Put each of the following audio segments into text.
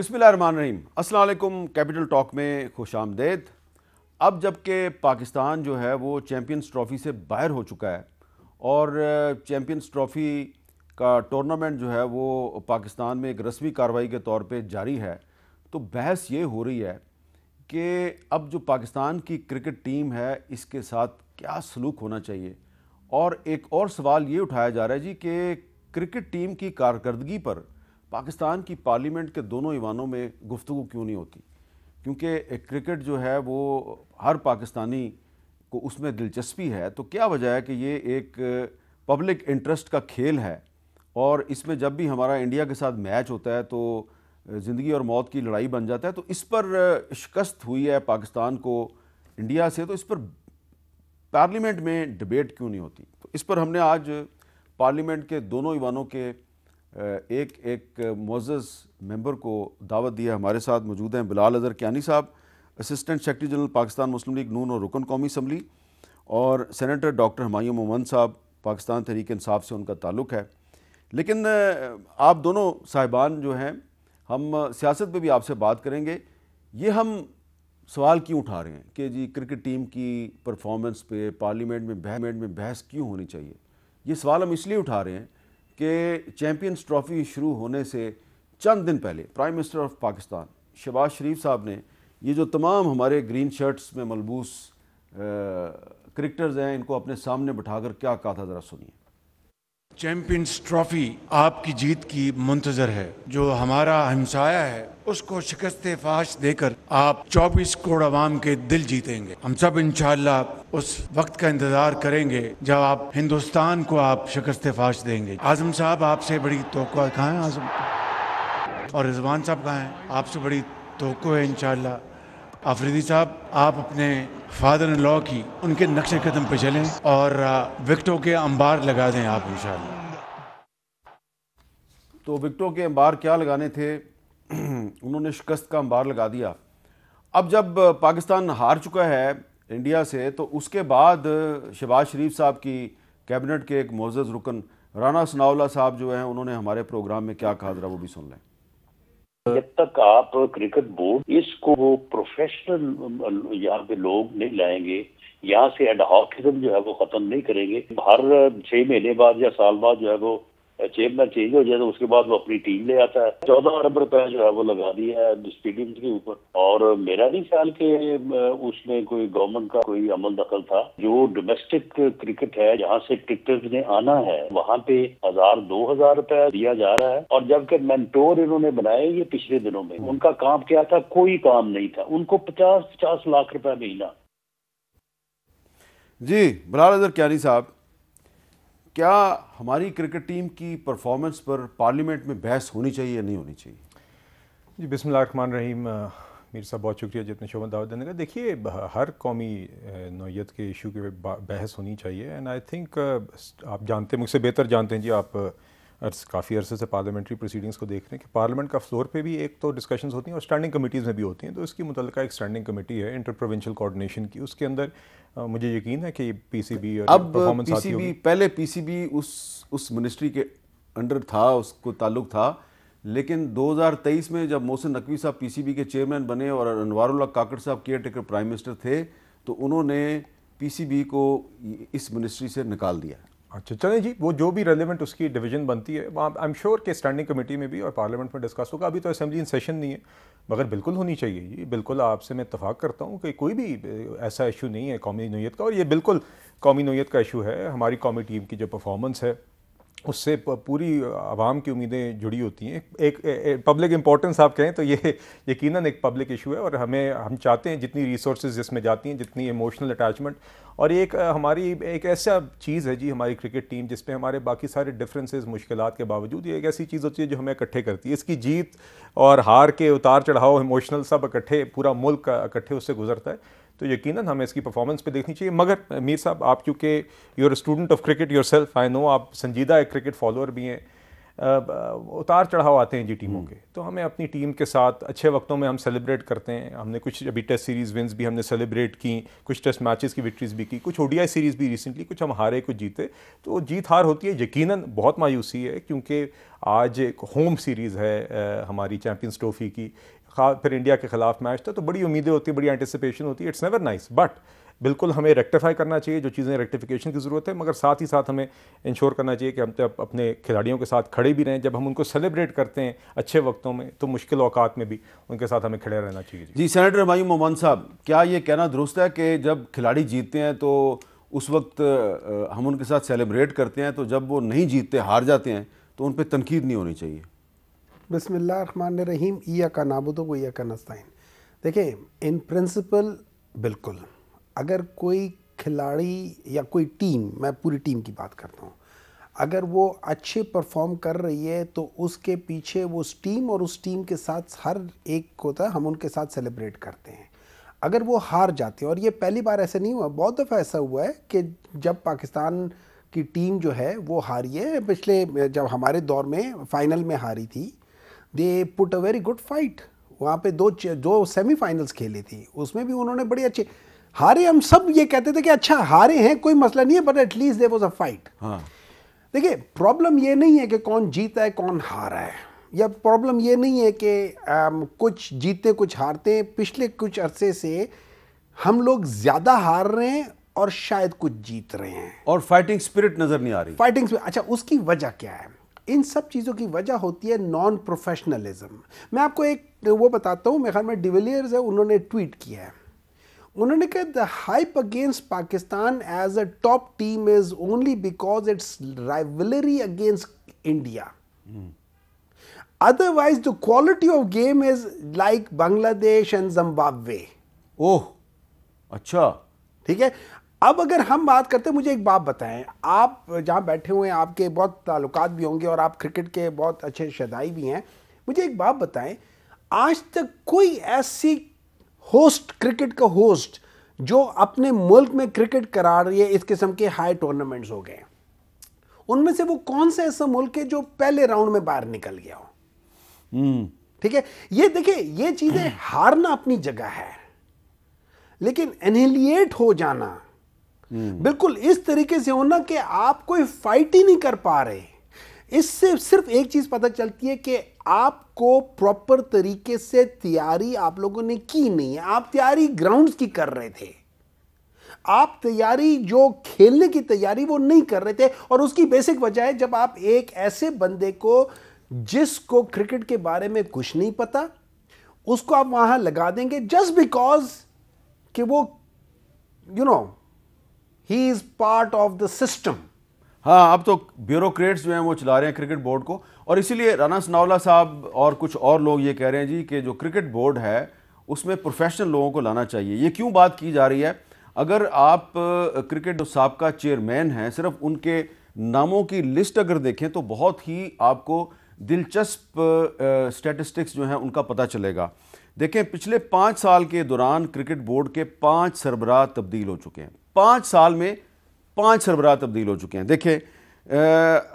बिस्मिल्लाहिर्रहमानिर्रहीम। अस्सलाम वालेकुम। कैपिटल टॉक में खुश आमदेद। अब जबकि पाकिस्तान जो है वो चैम्पियंस ट्रॉफ़ी से बाहर हो चुका है और चैम्पियंस ट्रॉफ़ी का टूर्नामेंट जो है वो पाकिस्तान में एक रस्मी कार्रवाई के तौर पे जारी है, तो बहस ये हो रही है कि अब जो पाकिस्तान की क्रिकेट टीम है इसके साथ क्या सलूक होना चाहिए। और एक और सवाल ये उठाया जा रहा है जी कि क्रिकेट टीम की कारकर्दगी पर पाकिस्तान की पार्लियामेंट के दोनों ईवानों में गुफ्तगू क्यों नहीं होती, क्योंकि क्रिकेट जो है वो हर पाकिस्तानी को उसमें दिलचस्पी है। तो क्या वजह है कि ये एक पब्लिक इंटरेस्ट का खेल है और इसमें जब भी हमारा इंडिया के साथ मैच होता है तो ज़िंदगी और मौत की लड़ाई बन जाता है। तो इस पर शिकस्त हुई है पाकिस्तान को इंडिया से, तो इस पर पार्लियामेंट में डिबेट क्यों नहीं होती। तो इस पर हमने आज पार्लियामेंट के दोनों ईवानों के एक एक मुअज़्ज़ज़ मेंबर को दावत दी है। हमारे साथ मौजूद हैं बिलाल अज़हर कियानी साहब, असिस्टेंट सेक्रेटरी जनरल पाकिस्तान मुस्लिम लीग नून और रुकन कौमी असम्बली, और सेनेटर डॉक्टर हुमायूं मोहम्मद साहब, पाकिस्तान तहरीक इंसाफ से उनका ताल्लुक़ है। लेकिन आप दोनों साहिबान जो हैं, हम सियासत पे भी आपसे बात करेंगे। ये हम सवाल क्यों उठा रहे हैं कि जी क्रिकेट टीम की परफॉर्मेंस पे पार्लियामेंट में बहस क्यों होनी चाहिए। ये सवाल हम इसलिए उठा रहे हैं कि चैम्पियंस ट्रॉफ़ी शुरू होने से चंद दिन पहले prime minister of Pakistan Shahbaz Sharif साहब ने ये जो तमाम हमारे ग्रीन शर्ट्स में मलबूस क्रिकेटर्स हैं इनको अपने सामने बिठाकर क्या कहा था, ज़रा सुनिए। चैंपियंस ट्रॉफी आपकी जीत की मुंतजर है। जो हमारा हमसाया है उसको शिकस्त फाश देकर आप 24 करोड़ आवाम के दिल जीतेंगे। हम सब इंशाअल्लाह उस वक्त का इंतजार करेंगे जब आप हिंदुस्तान को आप शिकस्त फाश देंगे। आजम साहब आपसे बड़ी तोक़ा कहाँ है, आजम और रिजवान साहब कहाँ हैं, आपसे बड़ी तोक़ा है इंशाअल्लाह। आफरीदी साहब आप अपने फादर इन लॉ की उनके नक्शे कदम पे चलें और विकेटों के अंबार लगा दें आप इंशाअल्लाह। तो विकेटों के अंबार क्या लगाने थे उन्होंने शिकस्त का अंबार लगा दिया। अब जब पाकिस्तान हार चुका है इंडिया से तो उसके बाद शहबाज शरीफ साहब की कैबिनेट के एक मुअज़्ज़ज़ रुकन राना सनाउल्लाह साहब जो हैं उन्होंने हमारे प्रोग्राम में क्या कहा, जरा वो भी सुन लें। जब तक आप क्रिकेट बोर्ड इसको वो प्रोफेशनल यहाँ पे लोग नहीं लाएंगे, यहाँ से एडहॉकिज्म जो है वो खत्म नहीं करेंगे, हर 6 महीने बाद या साल बाद जो है वो चेयरमैन चेंज हो जाए तो उसके बाद वो अपनी टीम ले आता है। 14 अरब रुपए जो है वो लगा दिया है स्टेडियम के ऊपर। और मेरा नहीं ख्याल कि उसमें कोई गवर्नमेंट का कोई अमल दखल था। जो डोमेस्टिक क्रिकेट है जहाँ से क्रिकेटर्स ने आना है वहाँ पे 1000-2000 रुपए दिया जा रहा है। और जबकि मेंटोर इन्होंने बनाए ये पिछले दिनों में, उनका काम क्या था? कोई काम नहीं था। उनको 50-50 लाख रुपए महीना। जी बिलाल अज़हर कियानी साहब, क्या हमारी क्रिकेट टीम की परफॉर्मेंस पर पार्लियामेंट में बहस होनी चाहिए या नहीं होनी चाहिए? जी बिस्मिल्लाहिर्रहमानिर्रहीम। मीर साहब बहुत शुक्रिया जितने शोभा दावत देने का। देखिए हर कौमी नौयत के इशू के बहस होनी चाहिए एंड आई थिंक आप जानते हैं, मुझसे बेहतर जानते हैं जी, आप काफ़ी अरसे से पार्लियामेंट्री प्रोसीडिंग्स को देख रहे हैं कि पार्लियामेंट का फ्लोर पे भी एक तो डिस्कशंस होती हैं और स्टैंडिंग कमेटीज़ में भी होती हैं। तो इसकी मुतल्लिका एक स्टैंडिंग कमेटी है इंटर प्रोविंशियल कोऑर्डिनेशन की, उसके अंदर मुझे यकीन है कि पीसीबी और अब परफॉर्मेंस आती पीसीबी होगी। पहले पीसीबी उस मिनिस्ट्री के अंडर था, उसको ताल्लुक था, लेकिन 2023 में जब मोहसिन नकवी साहब पीसीबी के चेयरमैन बने और अनवारुल्लाह काकड़ साहब केयर टेकर प्राइम मिनिस्टर थे तो उन्होंने पीसीबी को इस मिनिस्ट्री से निकाल दिया। अच्छा चलें जी, वो जो भी रेलिवेंट उसकी डिवीजन बनती है आई एम श्योर कि स्टैंडिंग कमेटी में भी और पार्लियामेंट में डिस्कस होगा। अभी तो असेंबली इन सेशन नहीं है, मगर बिल्कुल होनी चाहिए जी। बिल्कुल आपसे मैं इत्तफाक करता हूँ कि कोई भी ऐसा इशू नहीं है कौमी नौयत का, और ये बिल्कुल कौमी नौयत का इशू है। हमारी कौमी टीम की जो परफॉर्मेंस है उससे पूरी आवाम की उम्मीदें जुड़ी होती हैं। एक पब्लिक इंपॉर्टेंस आप कहें तो ये यकीनन एक पब्लिक इशू है और हम चाहते हैं जितनी रिसोर्सेज जिसमें जाती हैं, जितनी इमोशनल अटैचमेंट, और एक हमारी एक ऐसा चीज़ है जी हमारी क्रिकेट टीम जिसपे हमारे बाकी सारे डिफरेंसेस मुश्किलात के बावजूद ये एक ऐसी चीज़ होती है जो हमें इकट्ठे करती है। इसकी जीत और हार के उतार चढ़ाव इमोशनल सब इकट्ठे, पूरा मुल्क इकट्ठे उससे गुजरता है। तो यकीनन हमें इसकी परफॉर्मेंस पे देखनी चाहिए। मगर मीर साहब, आप चूँकि you are student of cricket yourself, I know आप संजीदा एक क्रिकेट फॉलोअर भी हैं, उतार चढ़ाव आते हैं जी टीमों के, तो हमें अपनी टीम के साथ अच्छे वक्तों में हम सेलिब्रेट करते हैं। हमने कुछ अभी टेस्ट सीरीज़ विंस भी हमने सेलिब्रेट की, कुछ टेस्ट मैचेस की विक्ट्रीज भी की, कुछ ओडीआई सीरीज़ भी रिसेंटली, कुछ हम हारे कुछ जीते। तो जीत हार होती है, यकीनन बहुत मायूसी है, क्योंकि आज एक होम सीरीज़ है हमारी चैम्पियंस ट्रॉफी की, फिर इंडिया के खिलाफ मैच था, तो बड़ी उम्मीदें होती है, बड़ी एंटिसिपेशन होती है। इट्स नेवर नाइस, बट बिल्कुल हमें रेक्टिफाई करना चाहिए जो चीज़ें रेक्टिफिकेशन की ज़रूरत है, मगर साथ ही साथ हमें इंश्योर करना चाहिए कि हम तो अपने खिलाड़ियों के साथ खड़े भी रहें। जब हम उनको सेलिब्रेट करते हैं अच्छे वक्तों में, तो मुश्किल औकात में भी उनके साथ हमें खड़े रहना चाहिए। जी सेनेटर हुमायूं मोहम्मद साहब, क्या ये कहना दुरुस्त है कि जब खिलाड़ी जीतते हैं तो उस वक्त हम उनके साथ सेलिब्रेट करते हैं, तो जब वो नहीं जीतते, हार जाते हैं, तो उन पर तनकीद नहीं होनी चाहिए? बिस्मिल्लाहिर्रहमानिर्रहीम, इय्याका नअबुदु व इय्याका नस्तईन। देखिए, इन प्रिंसिपल बिल्कुल, अगर कोई खिलाड़ी या कोई टीम, मैं पूरी टीम की बात करता हूँ, अगर वो अच्छे परफॉर्म कर रही है तो उसके पीछे वो उस टीम और उस टीम के साथ हर एक होता है, हम उनके साथ सेलिब्रेट करते हैं। अगर वो हार जाते हैं, और ये पहली बार ऐसा नहीं हुआ, बहुत दफ़ा ऐसा हुआ है कि जब पाकिस्तान की टीम जो है वो हारी है, पिछले जब हमारे दौर में फाइनल में हारी थी, they put a very good fight. वहाँ पे दो सेमीफाइनल्स खेली थी, उसमें भी उन्होंने बड़ी अच्छी हारे। हम सब ये कहते थे कि अच्छा हारे हैं, कोई मसला नहीं है, but at least there was a fight. देखिए, प्रॉब्लम ये नहीं है कि कौन जीता है कौन हारा है, या प्रॉब्लम ये नहीं है कि कुछ जीते कुछ हारते हैं। पिछले कुछ अरसे से हम लोग ज़्यादा हार रहे हैं और शायद कुछ जीत रहे हैं, और फाइटिंग स्पिरिट नज़र नहीं आ रही। फाइटिंग स्पिरिट, अच्छा उसकी वजह क्या है? इन सब चीज़ों की वजह होती है नॉन प्रोफेशनलिज्म। मैं आपको एक वो बताता हूँ, मेरे ख्याल में डिविलियर्स है, उन्होंने ट्वीट किया है। उन्होंने कहा the hype against Pakistan as a top team is only because it's rivalry against India, otherwise the quality of game is like Bangladesh and Zimbabwe. Oh अच्छा, ठीक है। अब अगर हम बात करते हैं, मुझे एक बात बताएं, आप जहां बैठे हुए हैं, आपके बहुत ताल्लुकात भी होंगे और आप क्रिकेट के बहुत अच्छे शदाई भी हैं, मुझे एक बात बताएं, आज तक कोई ऐसी होस्ट, क्रिकेट का होस्ट जो अपने मुल्क में क्रिकेट करा रही है, इस किस्म के हाई टूर्नामेंट्स हो गए, उनमें से वो कौन सा ऐसा मुल्क है जो पहले राउंड में बाहर निकल गया हो? ठीक है, ये देखिए, ये चीजें हारना अपनी जगह है, लेकिन एनिहिलिएट हो जाना बिल्कुल इस तरीके से होना कि आप कोई फाइट ही नहीं कर पा रहे, इससे सिर्फ एक चीज पता चलती है कि आपको प्रॉपर तरीके से तैयारी आप लोगों ने की नहीं है। आप तैयारी ग्राउंड्स की कर रहे थे, आप तैयारी जो खेलने की तैयारी वो नहीं कर रहे थे। और उसकी बेसिक वजह है, जब आप एक ऐसे बंदे को जिसको क्रिकेट के बारे में कुछ नहीं पता, उसको आप वहां लगा देंगे जस्ट बिकॉज कि वो he is part of the system. हाँ, अब तो ब्यूरोक्रेट्स जो हैं वो चला रहे हैं क्रिकेट बोर्ड को, और इसीलिए राना सनाउल्लाह साहब और कुछ और लोग ये कह रहे हैं जी कि जो क्रिकेट बोर्ड है उसमें प्रोफेशनल लोगों को लाना चाहिए। ये क्यों बात की जा रही है? अगर आप क्रिकेट जो साबका चेयरमैन हैं, सिर्फ उनके नामों की लिस्ट अगर देखें तो बहुत ही आपको दिलचस्प स्टैटिस्टिक्स जो हैं उनका पता चलेगा। देखें, पिछले 5 साल के दौरान क्रिकेट बोर्ड के 5 सरबराह तब्दील हो चुके हैं। 5 साल में 5 सरबराह तब्दील हो चुके हैं। देखें,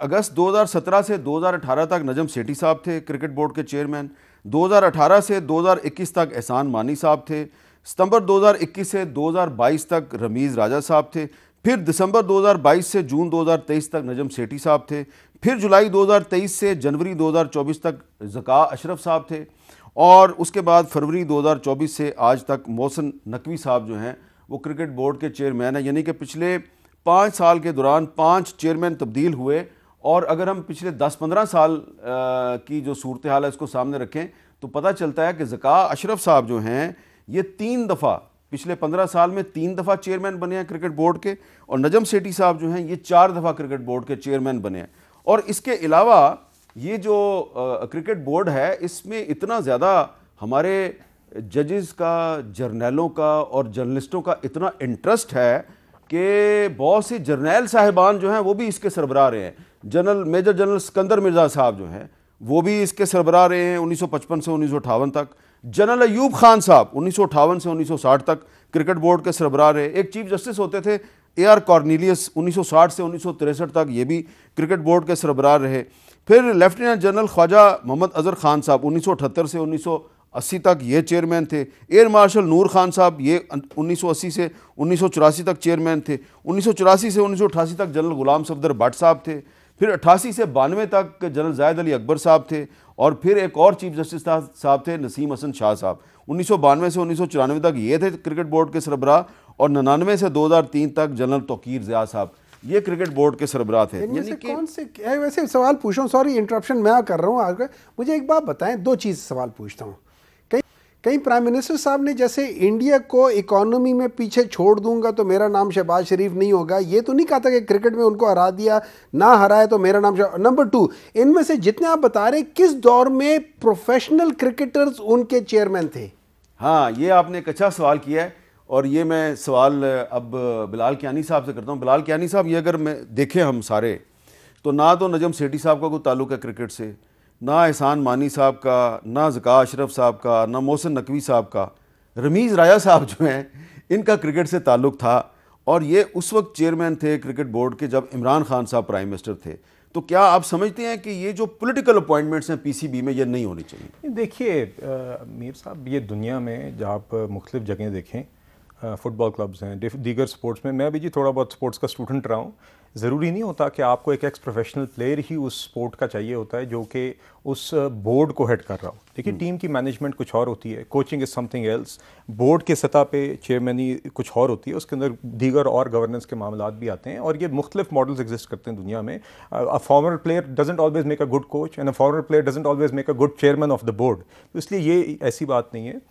अगस्त 2017 से 2018 तक नजम सेठी साहब थे क्रिकेट बोर्ड के चेयरमैन, 2018 से 2021 तक एहसान मानी साहब थे, सितंबर 2021 से 2022 तक रमीज़ राजा साहब थे, फिर दिसंबर 2022 से जून 2023 तक नजम सेठी साहब थे, फिर जुलाई 2023 से जनवरी 2024 तक ज़का अशरफ साहब थे, और उसके बाद फरवरी 2024 से आज तक मोहसिन नकवी साहब जो हैं वो क्रिकेट बोर्ड के चेयरमैन हैं। यानी कि पिछले 5 साल के दौरान 5 चेयरमैन तब्दील हुए। और अगर हम पिछले 10-15 साल की जो सूरत हाल है इसको सामने रखें तो पता चलता है कि ज़का अशरफ साहब जो हैं ये 3 दफ़ा पिछले 15 साल में 3 दफ़ा चेयरमैन बने हैं क्रिकेट बोर्ड के, और नजम सेठी साहब जो हैं ये 4 दफ़ा क्रिकेट बोर्ड के चेयरमैन बने हैं। और इसके अलावा ये जो क्रिकेट बोर्ड है इसमें इतना ज़्यादा हमारे जजेस का, जर्नैलों का और जर्नलिस्टों का इतना इंटरेस्ट है कि बहुत सी जर्नैल साहिबान जो हैं वो भी इसके सरबराह रहे हैं। General major general Sikandar Mirza साहब जो हैं वो भी इसके सरबराह रहे हैं 1955 से 1958 तक। जनरल अयूब खान साहब 1958 से 1960 तक क्रिकेट बोर्ड के सरबराह रहे। एक चीफ जस्टिस होते थे AR कॉर्नेलियस 1960 से 1963 तक, ये भी क्रिकेट बोर्ड के सरबराह रहे। फिर लेफ्टिनेंट जनरल ख्वाजा मोहम्मद अजहर खान साहब 1978 से 1980 तक ये चेयरमैन थे। एयर मार्शल नूर खान साहब ये 1980 से 1984 तक चेयरमैन थे। 1984 से 1988 तक जनरल गुलाम सफदर भट्ट साहब थे। फिर 88 से 92 तक जनरल जायद अली अकबर साहब थे। और फिर एक और चीफ जस्टिस साहब थे नसीम हसन शाह साहब। 1992 से 1994 तक ये थे क्रिकेट बोर्ड के सरबराह, और 99 से 2003 तक जनरल तौकीर ज़िया साहब ये क्रिकेट बोर्ड के सरबराह थे। यानी कि कौन से वैसे सवाल पूछ रहा हूँ, सॉरी इंटरप्शन मैं कर रहा हूँ आज। मुझे एक बात बताएं, दो चीज़ सवाल पूछता हूँ। कई प्राइम मिनिस्टर साहब ने जैसे इंडिया को इकोनॉमी में पीछे छोड़ दूंगा तो मेरा नाम शहबाज शरीफ नहीं होगा, ये तो नहीं कहा था कि क्रिकेट में उनको हरा दिया, ना हराए तो मेरा नाम। नंबर 2, इनमें से जितने आप बता रहे किस दौर में प्रोफेशनल क्रिकेटर्स उनके चेयरमैन थे? हाँ, ये आपने एक अच्छा सवाल किया है, और ये मैं सवाल अब बिलाल कियानी साहब से करता हूँ। बिलाल कियानी साहब, ये अगर मैं देखें हम सारे, तो ना तो नजम सेठी साहब का कोई ताल्लुक़ है क्रिकेट से, ना एहसान मानी साहब का, ना ज़का अशरफ साहब का, ना मोहसिन नकवी साहब का। रमीज़ राजा साहब जो हैं इनका क्रिकेट से ताल्लुक़ था, और ये उस वक्त चेयरमैन थे क्रिकेट बोर्ड के जब इमरान खान साहब प्राइम मिनिस्टर थे। तो क्या आप समझते हैं कि ये जो पॉलिटिकल अपॉइंटमेंट्स हैं पीसीबी में, ये नहीं होनी चाहिए? देखिए मीर साहब, ये दुनिया में जब आप मुख्तलिफ जगह देखें, फुटबॉल क्लब्स हैं, दीगर स्पोर्ट्स में, मैं भी जी थोड़ा बहुत स्पोर्ट्स का स्टूडेंट रहा हूँ, ज़रूरी नहीं होता कि आपको एक एक्स प्रोफेशनल प्लेयर ही उस स्पोर्ट का चाहिए होता है जो कि उस बोर्ड को हेड कर रहा हो। देखिए टीम की मैनेजमेंट कुछ और होती है, coaching is something else, board के सतह पे चेयरमैनी कुछ और होती है, उसके अंदर दीगर और गवर्नेंस के मामलात भी आते हैं, और ये मुख्तलिफ मॉडल्स एग्जिस्ट करते हैं दुनिया में। A former player doesn't always make a good coach, and a former player doesn't always make a good chairman of the board. तो इसलिए ये ऐसी बात नहीं है।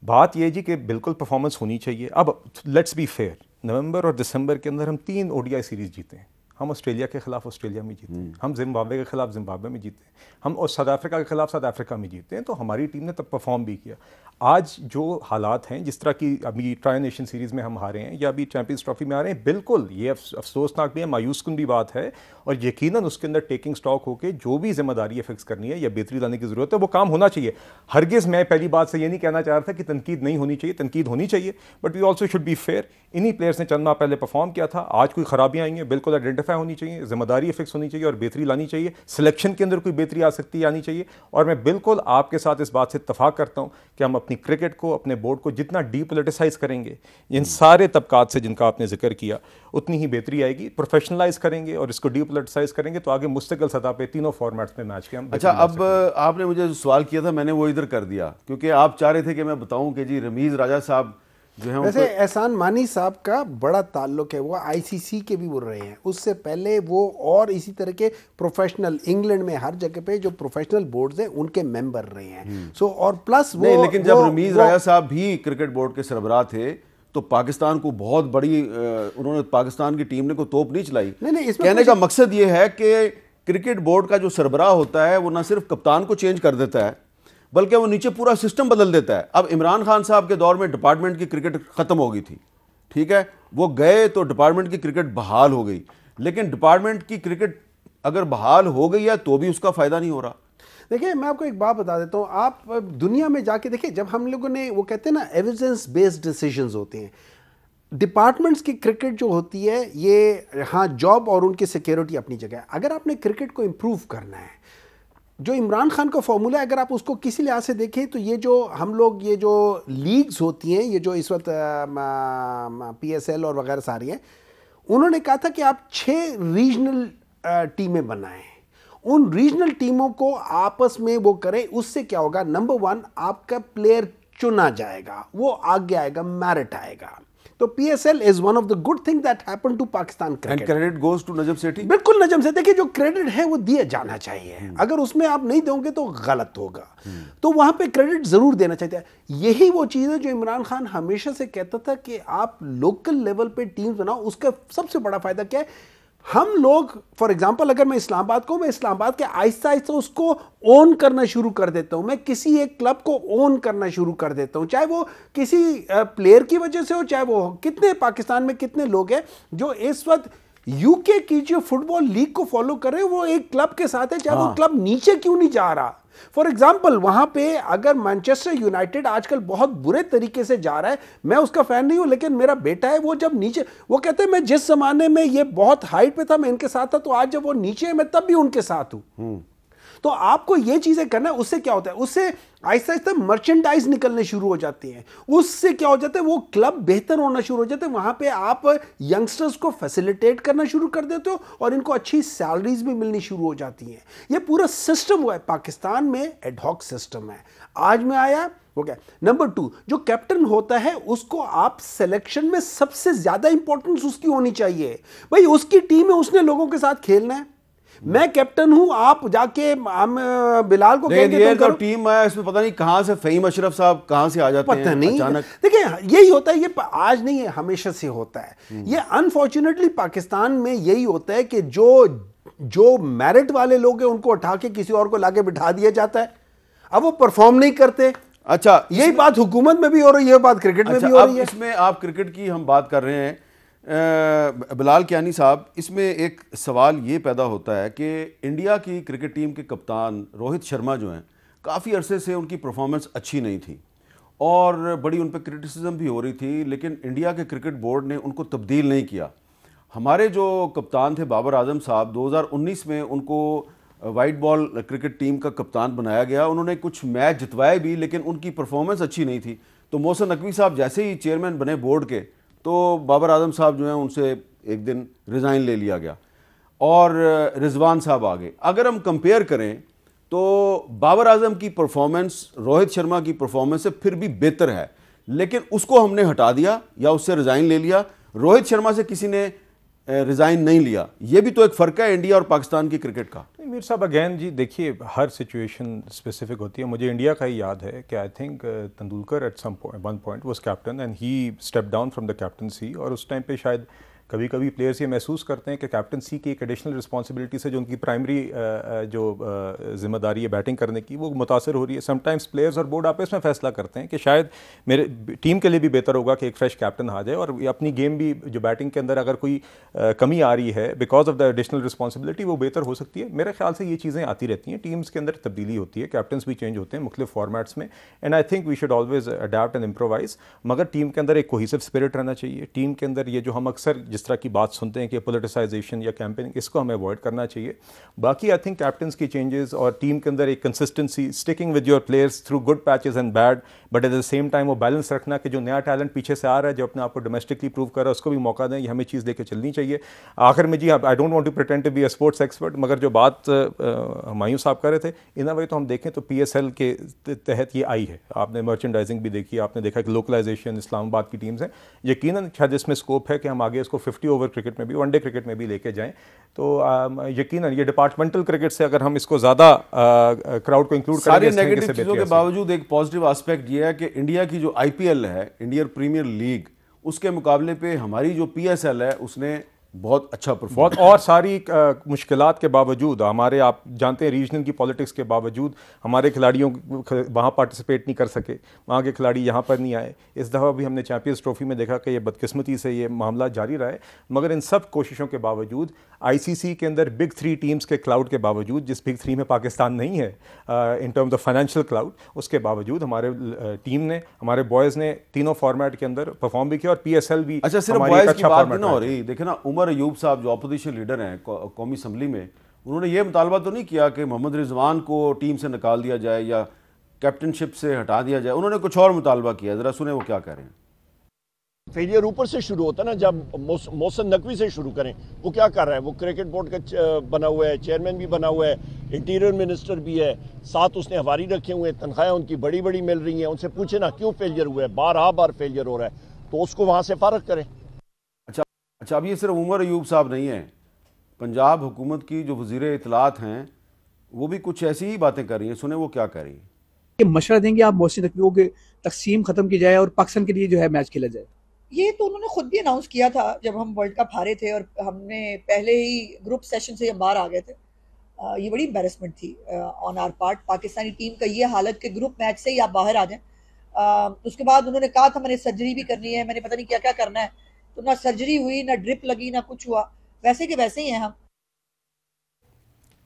बात ये जी कि बिल्कुल परफॉर्मेंस होनी चाहिए। अब लेट्स बी फेयर, नवंबर और दिसंबर के अंदर हम 3 ODI सीरीज़ जीते हैं। हम ऑस्ट्रेलिया के खिलाफ ऑस्ट्रेलिया में जीते हैं, हम जिम्बाब्वे के खिलाफ जिम्बाब्वे में जीते हैं, हम और साउथ अफ्रीका के खिलाफ साउथ अफ्रीका में जीते हैं। तो हमारी टीम ने तब परफॉर्म भी किया। आज जो हालात हैं, जिस तरह की अभी ट्राई नेशन सीरीज़ में हम हारे हैं या अभी चैंपियंस ट्रॉफी में आ रहे हैं, बिल्कुल ये अफसोसनाक भी है, मायूसकुन भी बात है, और यकीनन उसके अंदर टेकिंग स्टॉक होकर जो भी जिम्मेदारी फिक्स करनी है या बेहतरी लाने की ज़रूरत है, वो काम होना चाहिए। हरगिज़ मैं पहली बात से ये नहीं कहना चाह रहा था कि तनकीद नहीं होनी चाहिए, तनकीद होनी चाहिए, but we also should be fair. इन्हीं प्लेयर्स ने चंद माह पहले परफॉर्म किया था, आज कोई खराबियाँ आई हैं, बिल्कुल आइडेंटिफाई होनी चाहिए, जिम्मेदारी फिक्स होनी चाहिए और बेहतरी लानी चाहिए। सिलेक्शन के अंदर कोई बेहतरी आ सकती है, आनी चाहिए। और मैं बिल्कुल आपके साथ इस बात से इत्तफाक करता हूँ कि हम अपनी क्रिकेट को, अपने बोर्ड को जितना डीपोलिटिसाइज करेंगे इन सारे तबकात से जिनका आपने जिक्र किया, उतनी ही बेहतरी आएगी। प्रोफेशनलाइज करेंगे और इसको डीपोलिटिसाइज करेंगे तो आगे मुस्तकिल सतह पे तीनों फॉर्मेट्स में मैच के हम। अच्छा, अब आपने मुझे जो सवाल किया था मैंने वो इधर कर दिया, क्योंकि आप चाह रहे थे कि मैं बताऊं कि जी रमीज़ राजा साहब जो है, वैसे एहसान मानी साहब का बड़ा ताल्लुक है, वो आईसीसी के भी बोल रहे हैं, उससे पहले वो और इसी तरह के प्रोफेशनल इंग्लैंड में हर जगह पे जो प्रोफेशनल बोर्ड्स हैं उनके मेंबर रहे हैं। सो और प्लस वो नहीं, लेकिन जब रमीज़ राजा साहब भी क्रिकेट बोर्ड के सरबराह थे तो पाकिस्तान को बहुत बड़ी उन्होंने पाकिस्तान की टीम ने कोई तोप नहीं चलाई। नहीं, कहने का मकसद ये है कि क्रिकेट बोर्ड का जो सरबराह होता है वो ना सिर्फ कप्तान को चेंज कर देता है, बल्कि वो नीचे पूरा सिस्टम बदल देता है। अब इमरान खान साहब के दौर में डिपार्टमेंट की क्रिकेट खत्म हो गई थी, ठीक है, वो गए तो डिपार्टमेंट की क्रिकेट बहाल हो गई, लेकिन डिपार्टमेंट की क्रिकेट अगर बहाल हो गई है तो भी उसका फायदा नहीं हो रहा। देखिए मैं आपको एक बात बता देता हूँ, आप दुनिया में जाके देखिए, जब हम लोगों ने वो कहते हैं ना एविडेंस बेस्ड डिसीजंस होते हैं, डिपार्टमेंट्स की क्रिकेट जो होती है ये, हाँ जॉब और उनकी सिक्योरिटी अपनी जगह है। अगर आपने क्रिकेट को इम्प्रूव करना है, जो इमरान खान का फॉर्मूला है, अगर आप उसको किसी लिहाज से देखें तो ये जो हम लोग ये जो लीग्स होती हैं, ये जो इस वक्त PSL और वगैरह सारी हैं, उन्होंने कहा था कि आप 6 रीजनल टीमें बनाएं, उन रीजनल टीमों को आपस में वो करें। उससे क्या होगा, नंबर 1 आपका प्लेयर चुना जाएगा, वो आगे आएगा, मेरिट आएगा। तो PSL is one of the good thing that happened to Pakistan cricket. And credit goes to Najam Sethi. बिल्कुल नजम से, देखिए जो क्रेडिट है वो दिया जाना चाहिए, अगर उसमें आप नहीं दोगे तो गलत होगा, तो वहां पे क्रेडिट जरूर देना चाहिए। यही वो चीज है जो इमरान खान हमेशा से कहता था कि आप लोकल लेवल पे टीम बनाओ। उसका सबसे बड़ा फायदा क्या है, हम लोग फॉर एग्जांपल अगर मैं इस्लामाबाद को, मैं इस्लामाबाद के आहिस्ता आहिस्ता उसको ओन करना शुरू कर देता हूं, मैं किसी एक क्लब को ओन करना शुरू कर देता हूं, चाहे वो किसी प्लेयर की वजह से हो, चाहे वो कितने पाकिस्तान में कितने लोग हैं जो इस वक्त यूके की जो फुटबॉल लीग को फॉलो कर रहे हैं वो एक क्लब के साथ है, चाहे वो क्लब नीचे क्यों नहीं जा रहा। फॉर एग्जाम्पल वहां पे अगर मैनचेस्टर यूनाइटेड आजकल बहुत बुरे तरीके से जा रहा है, मैं उसका फैन नहीं हूं, लेकिन मेरा बेटा है, वो जब नीचे, वो कहते हैं मैं जिस जमाने में ये बहुत हाइट पे था मैं इनके साथ था, तो आज जब वो नीचे है मैं तब भी उनके साथ हूं। तो आपको ये चीजें करना है। उससे क्या होता है, उससे आहिस्ता आहिस्ता मर्चेंडाइज निकलने शुरू हो जाती हैं। उससे क्या हो जाता है, वो क्लब बेहतर होना शुरू हो जाते हैं। वहां पे आप यंगस्टर्स को फैसिलिटेट करना शुरू कर देते हो और इनको अच्छी सैलरीज भी मिलनी शुरू हो जाती हैं। ये पूरा सिस्टम हुआ है पाकिस्तान में, एडहॉक सिस्टम है। आज में आया वो क्या। नंबर 2, जो कैप्टन होता है उसको आप सिलेक्शन में सबसे ज्यादा इंपॉर्टेंस उसकी होनी चाहिए। भाई उसकी टीम है, उसने लोगों के साथ खेलना है। मैं कैप्टन हूं, आप जाके हम बिलाल को कहेंगे ये तो टीम है, इसमें पता नहीं कहां से फ़हीम अशरफ साहब कहां से आ जाते हैं, पता नहीं अचानक। देखिए यही होता है, ये आज नहीं है, हमेशा से होता है ये। अनफॉर्चुनेटली पाकिस्तान में यही होता है कि जो मेरिट वाले लोग हैं उनको उठा के किसी और को लाके बिठा दिया जाता है, अब वो परफॉर्म नहीं करते। अच्छा, यही बात हुकूमत में भी हो रही है, बात क्रिकेट में भी हो रही है। इसमें आप क्रिकेट की हम बात कर रहे हैं, बिलाल कियानी साहब, इसमें एक सवाल ये पैदा होता है कि इंडिया की क्रिकेट टीम के कप्तान रोहित शर्मा जो हैं, काफ़ी अरसे से उनकी परफॉर्मेंस अच्छी नहीं थी और बड़ी उन पर क्रिटिसिज्म भी हो रही थी, लेकिन इंडिया के क्रिकेट बोर्ड ने उनको तब्दील नहीं किया। हमारे जो कप्तान थे बाबर आजम साहब, 2019 में उनको वाइट बॉल क्रिकेट टीम का कप्तान बनाया गया। उन्होंने कुछ मैच जितवाए भी, लेकिन उनकी परफॉर्मेंस अच्छी नहीं थी। तो मोहसिन नकवी साहब जैसे ही चेयरमैन बने बोर्ड के, तो बाबर आजम साहब जो हैं उनसे एक दिन रिज़ाइन ले लिया गया और रिजवान साहब आ गए। अगर हम कंपेयर करें तो बाबर आजम की परफॉर्मेंस रोहित शर्मा की परफॉर्मेंस से फिर भी बेहतर है, लेकिन उसको हमने हटा दिया या उससे रिज़ाइन ले लिया। रोहित शर्मा से किसी ने रिज़ाइन नहीं लिया। ये भी तो एक फ़र्क है इंडिया और पाकिस्तान की क्रिकेट का। मीर साहब अगैन जी देखिए, हर सिचुएशन स्पेसिफिक होती है। मुझे इंडिया का ही याद है कि I think Tendulkar at some one point was captain and he step down from the captaincy, और उस टाइम पे शायद कभी कभी प्लेयर्स ये महसूस करते हैं कि कैप्टनसी की एक एडिशनल रिस्पॉन्सिबिलिटी से जो उनकी प्राइमरी जो जिम्मेदारी है बैटिंग करने की, वो मुतासर हो रही है। समटाइम्स प्लेयर्स और बोर्ड आपस में फैसला करते हैं कि शायद मेरे टीम के लिए भी बेहतर होगा कि एक फ्रेश कैप्टन आ जाए, और अपनी गेम भी जो बैटिंग के अंदर अगर कोई कमी आ रही है because of the additional responsibility, वो बेहतर हो सकती है। मेरे ख्याल से ये चीज़ें आती रहती हैं, टीम्स के अंदर तब्दीली होती है, कैप्टन्स भी चेंज होते हैं मुख्तलिफ फॉर्मेट्स में, and I think we should always adapt and improvise. मगर टीम के अंदर एक कोहिसिव स्पिरिट रहना चाहिए। टीम के अंदर ये जो हम अक्सर जिस तरह की बात सुनते हैं कि पोलिटिसाइजेशन या कैंपेनिंग, इसको हमें अवॉइड करना चाहिए। बाकी आई थिंक कैप्टन्स की चेंजेस और टीम के अंदर एक consistency, sticking with your players through good patches and bad, but at the same time वो बैलेंस रखना कि जो नया टैलेंट पीछे से आ रहा है, जो अपने आप को डोमेस्टिकली प्रूव कर रहा है, उसको भी मौका दें। ये हमें चीज़ लेकर चलनी चाहिए। आखिर में जी, I don't want to pretend to be a sports expert, मगर जो बात हुमायूं साहब कर रहे थे, इन अ वे तो हम देखें तो PSL के तहत ये आई है। आपने मर्चेंडाइजिंग भी देखी, आपने देखा कि लोकलाइजेशन इस्लामाबाद की टीम्स हैं। यकीनन शायद इसमें स्कोप है कि हम आगे इसको 50 ओवर क्रिकेट में भी, वनडे क्रिकेट में भी लेके जाएं। तो यकीनन ये डिपार्टमेंटल क्रिकेट से अगर हम इसको ज़्यादा क्राउड को इंक्लूड सारी नेगेटिव चीज़ों के बावजूद एक पॉजिटिव एस्पेक्ट ये है कि इंडिया की जो IPL है, इंडियन प्रीमियर लीग, उसके मुकाबले पे हमारी जो PSL है उसने बहुत अच्छा परफॉर्म, और सारी मुश्किलात के बावजूद, हमारे आप जानते हैं रीजनल की पॉलिटिक्स के बावजूद हमारे खिलाड़ियों वहाँ पार्टिसिपेट नहीं कर सके, वहाँ के खिलाड़ी यहाँ पर नहीं आए। इस दफ़ा भी हमने चैंपियंस ट्रॉफी में देखा कि ये बदकिस्मती से ये मामला जारी रहा है। मगर इन सब कोशिशों के बावजूद ICC के अंदर बिग 3 टीम्स के क्लाउड के बावजूद, जिस बिग 3 में पाकिस्तान नहीं है in terms of financial cloud, उसके बावजूद हमारे टीम ने, हमारे बॉयज़ ने तीनों फॉर्मेट के अंदर परफॉर्म भी किया, और PSL भी। अच्छा, सिर्फ बॉयज़ की बात नहीं हो रही, देखे ना, उमर अयूब साहब जो अपोजिशन लीडर हैं कौमी असम्बली में, उन्होंने ये मुतालबा तो नहीं किया कि मोहम्मद रिजवान को टीम से निकाल दिया जाए या कैप्टनशिप से हटा दिया जाए। उन्होंने कुछ और मुतालबा किया। ज़रा सुने वो क्या कह रहे हैं। फेलियर ऊपर से शुरू होता है ना, जब मोहसिन नकवी से शुरू करें। वो क्या कर रहा है, वो क्रिकेट बोर्ड का बना हुआ है, चेयरमैन भी बना हुआ है, इंटीरियर मिनिस्टर भी है, साथ उसने हवारी रखे हुए हैं, तनख्वाहें उनकी बड़ी बड़ी मिल रही हैं। उनसे पूछे ना क्यों फेलियर हुआ है, बार फेलियर हो रहा है, तो उसको वहाँ से फारग करें। अच्छा, अब ये सिर्फ उमर अयूब साहब नहीं है, पंजाब हुकूमत की जो वज़ीर इत्तलात हैं वो भी कुछ ऐसी ही बातें कर रही हैं। सुने वो क्या कर रही हैं। कि मशवरा देंगे आप मोहसिन नकवी को तकसीम खत्म की जाए और पाकिस्तान के लिए जो है मैच खेला जाए। ये तो उन्होंने खुद भी अनाउंस किया था जब हम वर्ल्ड कप हारे थे और हमने पहले ही ग्रुप सेशन से हम बाहर आ गए थे। ये बड़ी एम्बेरसमेंट थी on our part. Pakistani team का ये हालत कि ग्रुप मैच से ही आप बाहर आ जाएं। उसके बाद उन्होंने कहा था मैंने सर्जरी भी करनी है, मैंने पता नहीं क्या क्या करना है, तो ना सर्जरी हुई, ना ड्रिप लगी, ना कुछ हुआ। वैसे के वैसे ही हैं हम।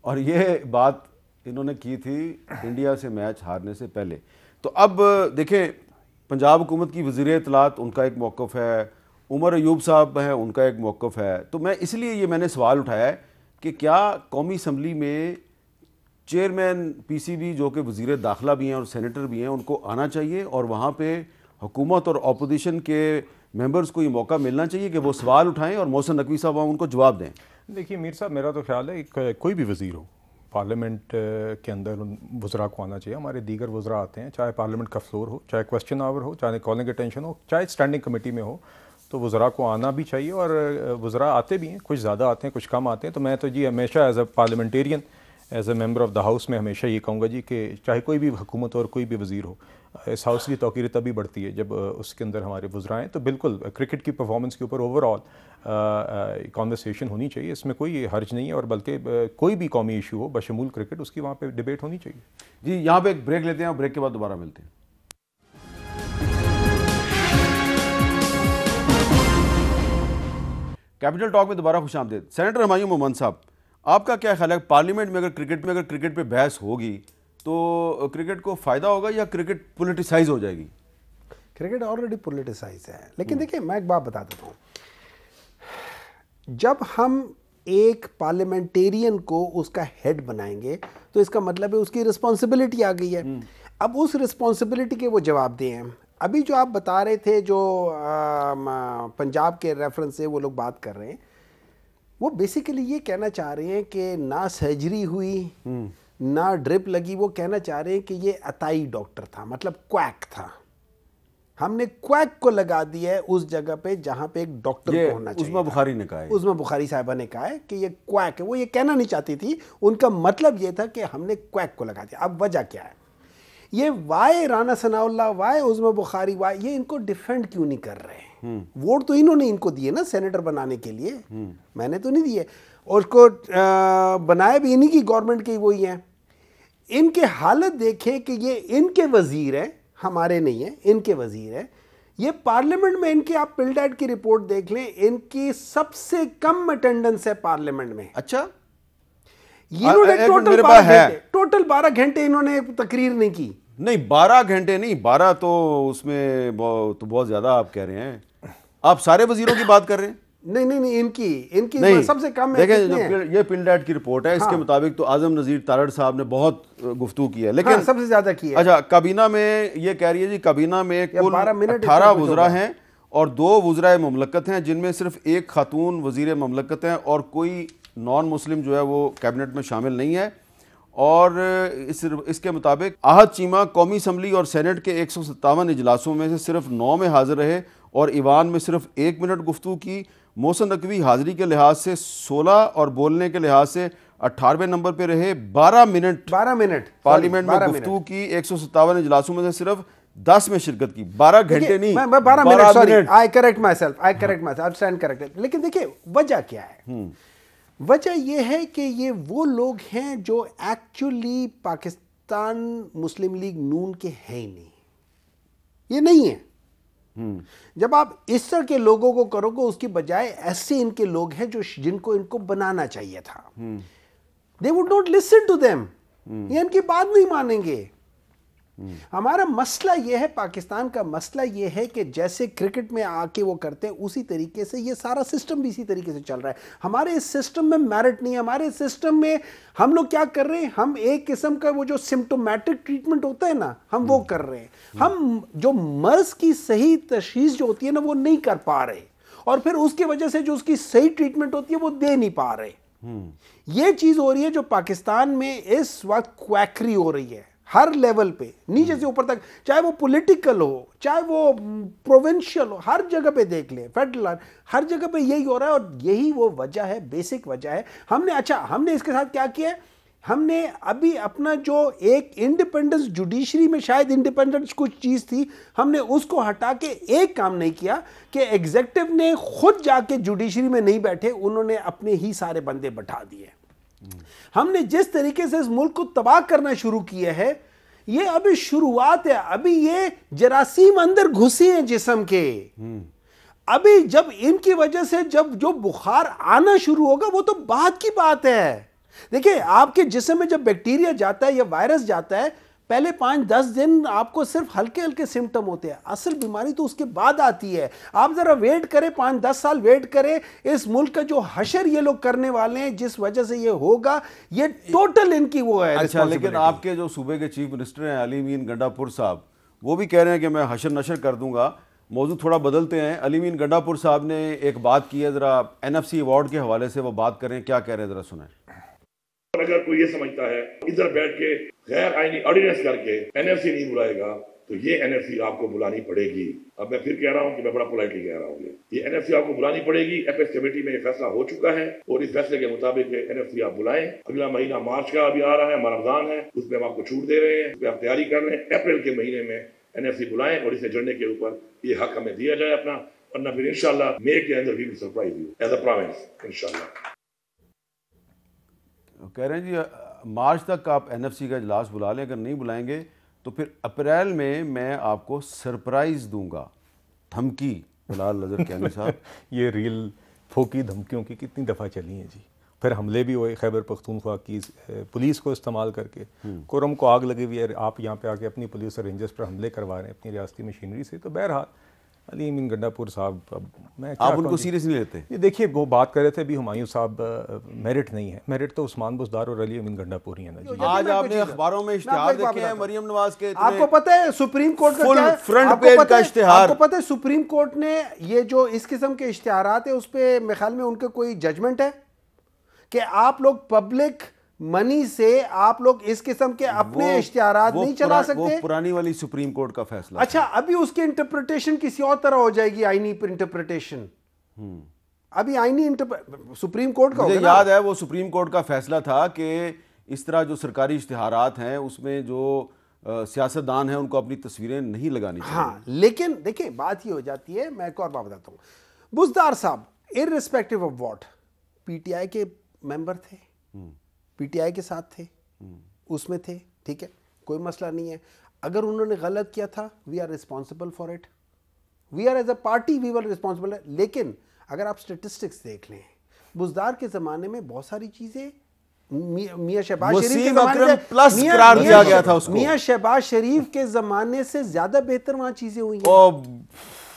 और ये बात इन्होंने की थी इंडिया से मैच हारने से पहले। तो अब देखें, पंजाब हुकूमत की वज़ीर इत्तलात, उनका एक मौक़िफ़ है, उमर अयूब साहब हैं, उनका एक मौक़िफ़ है। तो मैं इसलिए ये मैंने सवाल उठाया है कि क्या कौमी असम्बली में चेयरमैन पीसीबी जो कि वज़ीर दाखिला भी हैं और सेनेटर भी हैं, उनको आना चाहिए और वहाँ पे हुकूमत और अपोजिशन के मेंबर्स को ये मौका मिलना चाहिए कि वो सवाल उठाएं और मोहसिन नकवी साहब उनको जवाब दें। देखिए मीर साहब, मेरा तो ख्याल है कोई भी वज़ीर हो पार्लियामेंट के अंदर उन वज़रा को आना चाहिए। हमारे दीगर वज़रा आते हैं, चाहे पार्लियामेंट का फ्लोर हो, चाहे क्वेश्चन आवर हो, चाहे कॉलिंग अटेंशन हो, चाहे स्टैंडिंग कमेटी में हो, तो वज़रा को आना भी चाहिए। और वज़रा आते भी हैं, कुछ ज़्यादा आते हैं, कुछ कम आते हैं। तो मैं तो जी हमेशा as a parliamentarian, as a member of the house में हमेशा ये कहूँगा जी कि चाहे कोई भी हुकूमत और कोई भी वज़ीर हो, इस हाउस की तौक़ीर तभी बढ़ती है जब उसके अंदर हमारे वज़रा हैं। तो बिल्कुल क्रिकेट की परफॉर्मेंस के ऊपर ओवरऑल कॉन्वर्सेशन होनी चाहिए, इसमें कोई हर्ज नहीं है। और बल्कि कोई भी कौमी इशू हो बशमूल क्रिकेट, उसकी वहाँ पे डिबेट होनी चाहिए। जी, यहाँ पे एक ब्रेक लेते हैं और ब्रेक के बाद दोबारा मिलते हैं। कैपिटल टॉक में दोबारा खुशामदीद। सेनेटर हुमायूं मोहम्मद साहब, आपका क्या ख्याल है, पार्लियामेंट में अगर क्रिकेट पे बहस होगी तो क्रिकेट को फ़ायदा होगा या क्रिकेट पोलिटिसाइज हो जाएगी? क्रिकेट ऑलरेडी पोलिटिसाइज है। लेकिन देखिए, मैं एक बात बता देता हूँ, जब हम एक पार्लियामेंटेरियन को उसका हेड बनाएंगे तो इसका मतलब है उसकी रिस्पॉन्सिबिलिटी आ गई है। अब उस रिस्पॉन्सिबिलिटी के वो जवाब दें। अभी जो आप बता रहे थे, जो पंजाब के रेफरेंस से वो लोग बात कर रहे हैं, वो बेसिकली ये कहना चाह रहे हैं कि ना सर्जरी हुई ना ड्रिप लगी। वो कहना चाह रहे हैं कि ये अताई डॉक्टर था, मतलब क्वैक था। हमने क्वैक को लगा दिया है उस जगह पे जहां पे एक डॉक्टर को होना चाहिए। उस्मा बुखारी ने कहा है, उस्मा बुखारी साहिबा ने कहा है कि ये क्वैक है। वो ये कहना नहीं चाहती थी, उनका मतलब ये था कि हमने क्वैक को लगा दिया। अब वजह क्या है? ये why Rana Sanaullah, why Uzma Bukhari, why ये इनको डिफेंड क्यों नहीं कर रहे? वोट तो इन्होंने इनको दिए ना सेनेटर बनाने के लिए, मैंने तो नहीं दिए। और उसको बनाया भी इन्हीं की गवर्नमेंट के वही हैं। इनके हालत देखें कि ये इनके वजीर हैं, हमारे नहीं है, इनके वजीर हैं। ये पार्लियामेंट में इनकी, आप पिल्डैट की रिपोर्ट देख लें, इनकी सबसे कम अटेंडेंस है पार्लियामेंट में। अच्छा, इन्होंने टोटल 12 घंटे इन्होंने तकरीर नहीं की। नहीं, 12 घंटे नहीं, 12 तो उसमें तो बहुत ज्यादा आप कह रहे हैं। आप सारे वजीरों की बात कर रहे हैं? नहीं, इनकी सबसे कम है। देखें, ये पिल्डैट की रिपोर्ट है, इसके मुताबिक तो आजम नज़ीर तारड़ साहब ने बहुत गुफ्तगू की है, लेकिन सबसे ज्यादा की है। अच्छा, काबीना में ये कह रही है जी, काबीना में कुल 18 वज़रा हैं और 2 वज़रा मुमलकत हैं, जिनमें सिर्फ एक खातून वज़ीर मुमलकत हैं और कोई नॉन मुस्लिम जो है वो कैबिनेट में शामिल नहीं है। और इसके मुताबिक आहद चीमा कौमी असम्बली और सेनेट के 157 इजलासों में से सिर्फ 9 में हाजिर रहे और ईवान में सिर्फ 1 मिनट गुफ्तगू की। मोहसिन नकवी हाजिरी के लिहाज से 16 और बोलने के लिहाज से 18वें नंबर पे रहे। 12 मिनट पार्लियामेंट में गुफ्तगू की। 157 इजलासों में से सिर्फ 10 में शिरकत की। 12 घंटे नहीं, 12 minute. Sorry, I correct my self, stand corrected. लेकिन देखिए वजह क्या है? वजह यह है कि ये वो लोग हैं जो एक्चुअली पाकिस्तान मुस्लिम लीग नून के हैं ही नहीं, ये नहीं है। जब आप इस तरह के लोगों को करोगे, उसकी बजाय ऐसे इनके लोग हैं जो जिनको इनको बनाना चाहिए था, they would not listen to them, ये इनकी बात नहीं मानेंगे। हमारा मसला यह है, पाकिस्तान का मसला यह है कि जैसे क्रिकेट में आके वो करते हैं उसी तरीके से ये सारा सिस्टम भी इसी तरीके से चल रहा है। हमारे इस सिस्टम में मेरिट नहीं है। हमारे इस सिस्टम में हम लोग क्या कर रहे हैं, हम एक किस्म का वो जो सिम्टोमेटिक ट्रीटमेंट होता है ना, हम वो कर रहे हैं। हम जो मर्ज की सही तशखीस जो होती है ना, वो नहीं कर पा रहे, और फिर उसकी वजह से जो उसकी सही ट्रीटमेंट होती है वो दे नहीं पा रहे। ये चीज हो रही है जो पाकिस्तान में इस वक्त क्वैकरी हो रही है हर लेवल पे, नीचे से ऊपर तक, चाहे वो पॉलिटिकल हो, चाहे वो प्रोविंशियल हो, हर जगह पे देख ले, फेडरल, हर जगह पे यही हो रहा है। और यही वो वजह है, बेसिक वजह है। हमने इसके साथ क्या किया है, हमने अभी अपना जो एक इंडिपेंडेंस, जुडिशरी में शायद इंडिपेंडेंस कुछ चीज थी, हमने उसको हटा के एक काम नहीं किया कि एग्जीक्यूटिव ने खुद जाके जुडिशरी में नहीं बैठे, उन्होंने अपने ही सारे बंदे बैठा दिए। हमने जिस तरीके से इस मुल्क को तबाह करना शुरू किया है, ये अभी शुरुआत है। अभी ये जरासीम अंदर घुसे हैं जिस्म के। अभी जब इनकी वजह से जब जो बुखार आना शुरू होगा वो तो बाद की बात है। देखिए आपके जिस्म में जब बैक्टीरिया जाता है या वायरस जाता है, पहले 5-10 दिन आपको सिर्फ हल्के हल्के सिम्टम होते हैं, असल बीमारी तो उसके बाद आती है। आप जरा वेट करें, 5-10 साल वेट करें। इस मुल्क का जो हशर ये लोग करने वाले हैं, जिस वजह से ये होगा, ये टोटल इनकी वो है। अच्छा, लेकिन आपके जो सूबे के चीफ मिनिस्टर हैं अली मीन गंडापुर साहब, वो भी कह रहे हैं कि मैं हशर नशर कर दूंगा। मौजू थोड़ा बदलते हैं। अली मीन गंडापुर साहब ने एक बात की है, जरा NFC अवार्ड के हवाले से वो बात करें, क्या कह रहे हैं जरा सुनें। अगर कोई ये समझता है इधर बैठ के गैर आईनी ऑर्डिनेंस करके NFC नहीं बुलाएगा तो ये NFC आपको बुलानी पड़ेगी। अब मैं फिर कह रहा हूँ कि मैं बड़ा पोलाइटली कह रहा हूँ, ये NFC आपको बुलानी पड़ेगी। एपेक्स कमेटी में ये फैसला हो चुका है और इस फैसले के मुताबिक NFC आप बुलाएं। अगला महीना मार्च का अभी आ रहा है, रमजान है, उसमें हम आपको छूट दे रहे हैं, उसमें आप तैयारी कर रहे हैं। अप्रैल के महीने में NFC बुलाएं और इसे जुड़ने के ऊपर ये हक हमें दिया जाए अपना, वरना फिर इंशाल्लाह मई के अंदर we will surprise you as a province इंशाल्लाह। कह रहे हैं जी मार्च तक आप NFC का इजलास बुला लें, अगर नहीं बुलाएंगे तो फिर अप्रैल में मैं आपको सरप्राइज दूंगा। धमकी बिलाल नजर कहनी साहब। ये रियल फोकी धमकियों की कितनी दफ़ा चली हैं जी। फिर हमले भी हुए खैबर पख्तूनख्वा की पुलिस को इस्तेमाल करके। कुरम को आग लगी हुई है, आप यहाँ पे आके अपनी पुलिस और रेंजर्स पर हमले करवा रहे हैं अपनी रियासती मशीनरी से। तो बहरहाल अली मीन गंडापुर साहब, मैं आप उनको सीरियस नहीं लेते? ये देखिए वो बात कर रहे थे अभी हुमायूं साहब, मेरिट नहीं है, मेरिट तो उस्मान बुज़दार और अली अमीन गंडापुर ही है ना जी। आज आपने अखबारों में इश्तिहार देखे हैं मरियम नवाज के, आपको पता है सुप्रीम कोर्ट का क्या है? फ्रंट पेज का इश्तिहार। आपको पता है सुप्रीम कोर्ट ने ये जो इस किस्म के इश्तिहारात है उस पर मेरे ख्याल में उनका कोई जजमेंट है कि आप लोग पब्लिक मनी से आप लोग इस किस्म के अपने इश्तिहारात नहीं चला सकते। वो पुरानी वाली सुप्रीम कोर्ट का फैसला। अच्छा, अभी उसकी इंटरप्रिटेशन किसी और तरह हो जाएगी, आईनी इंटरप्रिटेशन। अभी आईनी सुप्रीम कोर्ट का, मुझे याद है वो सुप्रीम कोर्ट का फैसला था कि इस तरह जो सरकारी इश्तिहारात हैं उसमें जो सियासतदान हैं उनको अपनी तस्वीरें नहीं लगानी चाहिए। हाँ, लेकिन देखिए बात ये हो जाती है, मैं एक और बात बताता हूँ। बुज़दार साहब इररिस्पेक्टिव ऑफ व्हाट PTI के मेंबर थे, PTI के साथ थे, उसमें थे, ठीक है, कोई मसला नहीं है। अगर उन्होंने गलत किया था, we are responsible for it, we are as a party we were responsible. लेकिन अगर आप स्टेटिस्टिक्स देख लें, बुज़दार के ज़माने में बहुत सारी चीज़ें मियां शहबाज शरीफ के ज़माने प्लस करार दिया गया था उसको। मियां शहबाज शरीफ के ज़माने से ज़्यादा बेहतर वहाँ चीज़ें हुई हैं।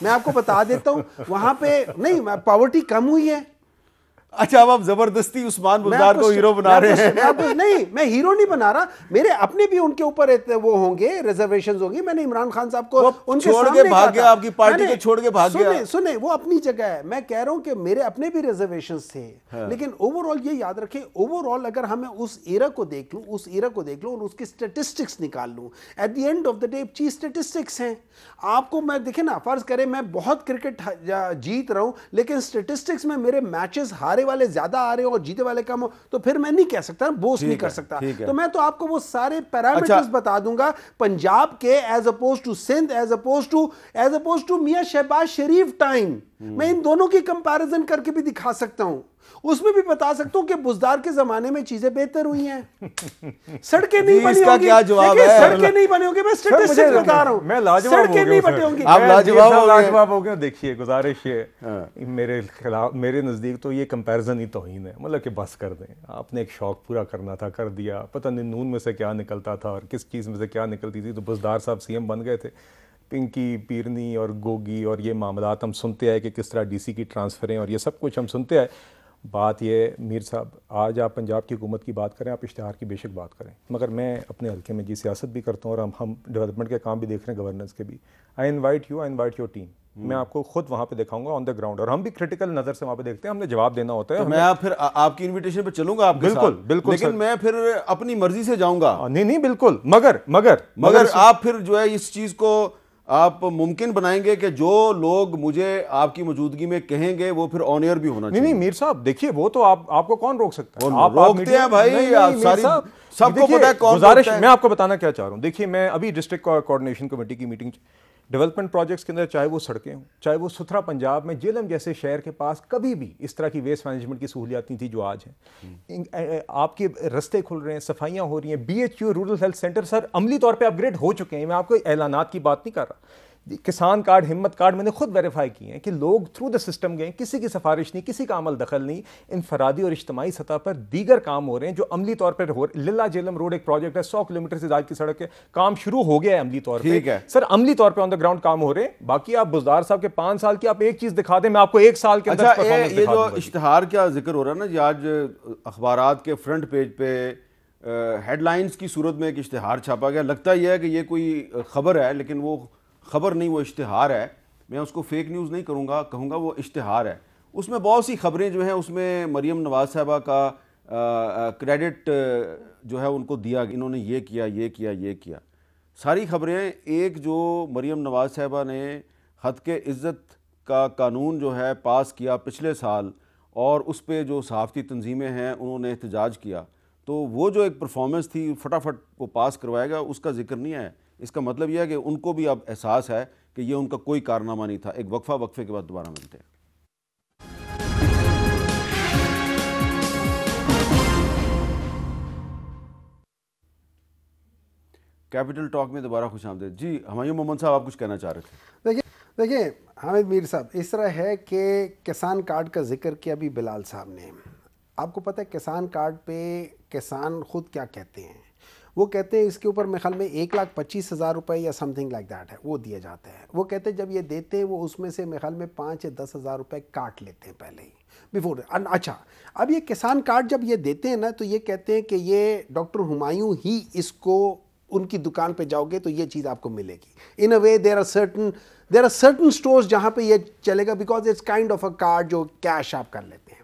मैं आपको बता देता हूँ, वहाँ पे नहीं पॉवर्टी कम हुई है। अच्छा, अब आप जबरदस्ती उस्मान बुज़दार को हीरो बना रहे हैं। नहीं, मैं हीरो नहीं बना रहा, मेरे अपने भी उनके ऊपर वो होंगे, रिजर्वेशंस होंगी। मैंने इमरान खान साहब को उनके छोड़ के भाग गया, आपकी पार्टी को छोड़ के भाग गया। सुने वो अपनी जगह है, मैं कह रहा हूं कि मेरे अपने भी रिजर्वेशंस थे। लेकिन ओवरऑल ये याद रखें, ओवरऑल अगर हमें उस एरा को देख लूं और उसकी स्टेटिस्टिक्स निकाल लूं, at the end of the day चीज स्टेटिस्टिक्स हैं। आपको मैं देखे ना, फर्ज करें मैं बहुत क्रिकेट जीत रहा हूं, लेकिन स्टेटिस्टिक्स में मेरे मैचेस हारे वाले ज्यादा आ रहे हो और जीते वाले कम हो, तो फिर मैं नहीं कह सकता, बोस्ट नहीं कर सकता। तो मैं तो आपको वो सारे पैरामीटर्स बता दूंगा, पंजाब के as oppose to Sindh, as oppose to Mian Shahbaz Sharif time, मैं इन दोनों की कंपैरिजन करके भी दिखा सकता हूं। उसमें भी बता सकता हूं कि बुज़दार के जमाने में चीजें बेहतर हुई हैं। सड़कें नहीं बनी होंगी, क्या जवाब है? सड़कें नहीं बनी होंगी, मैं स्टैटिस्टिक्स बता रहा हूं। मैं लाजवाब सड़कें नहीं बनी होंगी, आप लाजवाब हो गए। देखिए गुजारिश है मेरे खिलाफ, मेरे नज़दीक तो ये कंपैरिजन ही तौहीन है। मतलब कि बस कर दें, आपने एक शौक पूरा करना था, कर दिया। पता नहीं नून में से क्या निकलता था और किस चीज़ में से क्या निकलती थी, तो बुज़दार साहब CM बन गए थे। पिंकी, पीरनी और गोगी और ये मामलात हम सुनते आए कि किस तरह DC की ट्रांसफ़रें और ये सब कुछ हम सुनते आए। बात ये मीर साहब, आज आप पंजाब की हुकूमत की बात करें, आप इश्तिहार की बेशक बात करें, मगर मैं अपने हल्के में जी सियासत भी करता हूँ और हम डेवलपमेंट के काम भी देख रहे हैं, गवर्नेंस के भी। आई इनवाइट योर टीम, मैं आपको खुद वहाँ पे दिखाऊंगा ऑन द ग्राउंड, और हम भी क्रिटिकल नज़र से वहाँ पे देखते हैं, हमने जवाब देना होता है। तो मैं फिर आपकी इन्विटेशन पे चलूंगा आपके साथ, बिल्कुल, लेकिन मैं फिर अपनी मर्जी से जाऊंगा। नहीं बिल्कुल, मगर आप फिर जो है इस चीज़ को आप मुमकिन बनाएंगे कि जो लोग मुझे आपकी मौजूदगी में कहेंगे वो फिर ऑन एयर भी होना चाहिए। नहीं मीर साहब, देखिए वो तो आपको कौन रोक सकता है? आप रोकते हैं भाई, सारी सबको पता है कौन गुजारिश। मैं आपको बताना क्या चाह रहा हूँ, देखिए मैं अभी डिस्ट्रिक्ट कोऑर्डिनेशन कमेटी की मीटिंग, डेवलपमेंट प्रोजेक्ट्स के अंदर, चाहे वो सड़कें हों, चाहे वो सुथरा पंजाब में जेलम जैसे शहर के पास कभी भी इस तरह की वेस्ट मैनेजमेंट की सहूलियात नहीं थी जो आज हैं। आपके रास्ते खुल रहे हैं, सफाइयाँ हो रही हैं, BHU rural health centre sir अमली तौर पे अपग्रेड हो चुके हैं। मैं आपको ऐलानात की बात नहीं कर रहा, किसान कार्ड, हिम्मत कार्ड मैंने खुद वेरीफाई किए हैं कि लोग थ्रू द सिस्टम गए, किसी की सिफारिश नहीं, किसी का अमल दखल नहीं, इनफरादी और इज्तमाही सतह पर दीगर काम हो रहे हैं जो अमली तौर पर हो रहे। लिल्ला जेलम रोड एक प्रोजेक्ट है, 100 किलोमीटर से ज्यादा की सड़क है, काम शुरू हो गया है अमली तौर पर। सर अमली तौर पर ऑन द ग्राउंड काम हो रहे हैं। बाकी आप बुज़दार साहब के 5 साल की आप एक चीज दिखा दें, मैं आपको 1 साल के अंदर परफॉर्मेंस ये जो इश्तिहार का जिक्र हो रहा है ना जी, आज अखबारात के फ्रंट पेज पे हेडलाइंस की सूरत में एक इश्तिहार छापा गया। लगता ही है कि ये कोई खबर है, लेकिन वो खबर नहीं, वो इश्तिहार है। मैं उसको फेक न्यूज़ नहीं करूँगा, कहूँगा वो इश्तिहार है। उसमें बहुत सी खबरें जो हैं, उसमें मरीम नवाज साहबा का क्रेडिट जो है उनको दिया, इन्होंने ये किया, ये किया, ये किया। सारी खबरें एक जो मरीम नवाज साहबा ने हद के इज़्ज़त का कानून जो है पास किया पिछले साल, और उस पर जो सहाफ़ती तंजीमें हैं उन्होंने एहतजाज किया, तो वो जो एक परफॉर्मेंस थी फटाफट वो पास करवाएगा, उसका जिक्र नहीं है। इसका मतलब यह है कि उनको भी अब एहसास है कि ये उनका कोई कारनामा नहीं था। एक वक्फे के बाद दोबारा मिलते हैं। कैपिटल टॉक में दोबारा खुशामदीद जी। हुमायूं मोहम्मद साहब, आप कुछ कहना चाह रहे थे? देखिए हामिद मीर साहब, इस तरह है कि किसान कार्ड का जिक्र किया अभी बिलाल साहब ने। आपको पता है किसान कार्ड पे किसान खुद क्या कहते हैं? वो कहते हैं इसके ऊपर मेरे ख्याल में 1,25,000 रुपये या समथिंग लाइक दैट है, वो दिया जाता है। वो कहते हैं जब ये देते हैं वो उसमें से मेरे ख्याल में 5 या 10,000 रुपये काट लेते हैं पहले ही बिफोर। अच्छा, अब ये किसान कार्ड जब ये देते हैं ना, तो ये कहते हैं कि ये डॉक्टर हुमायूं ही इसको, उनकी दुकान पे जाओगे तो ये चीज़ आपको मिलेगी। In a way there are certain stores जहाँ पे ये चलेगा, because it's kind of a card जो कैश आप कर लेते हैं।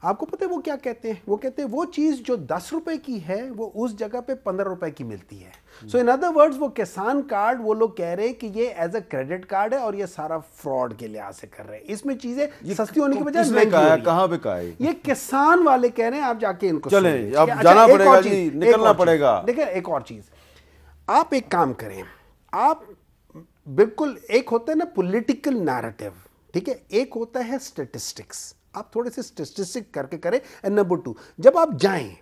आपको पता है वो क्या कहते हैं? वो कहते हैं वो चीज़ जो 10 रुपए की है वो उस जगह पे 15 रुपए की मिलती है। सो इन अदर वर्ड्स वो किसान कार्ड वो लोग कह रहे हैं कि ये एज अ क्रेडिट कार्ड है और ये सारा फ्रॉड के लिहाज से कर रहे हैं। इसमें चीज़ें सस्ती होने की बजाय महंगी हो रही हैं। कहाँ पे कहा है ये किसान वाले कह रहे हैं, आप जाके इनको चले, अब जाना पड़ेगा जी, निकलना पड़ेगा। देखिए एक और चीज़, आप एक काम करें, आप बिल्कुल, एक होता है ना पॉलिटिकल नैरेटिव, ठीक है, एक होता है स्टैटिस्टिक्स। आप थोड़े से स्टैटिस्टिक करके करें। एंड नंबर 2, जब आप जाएं,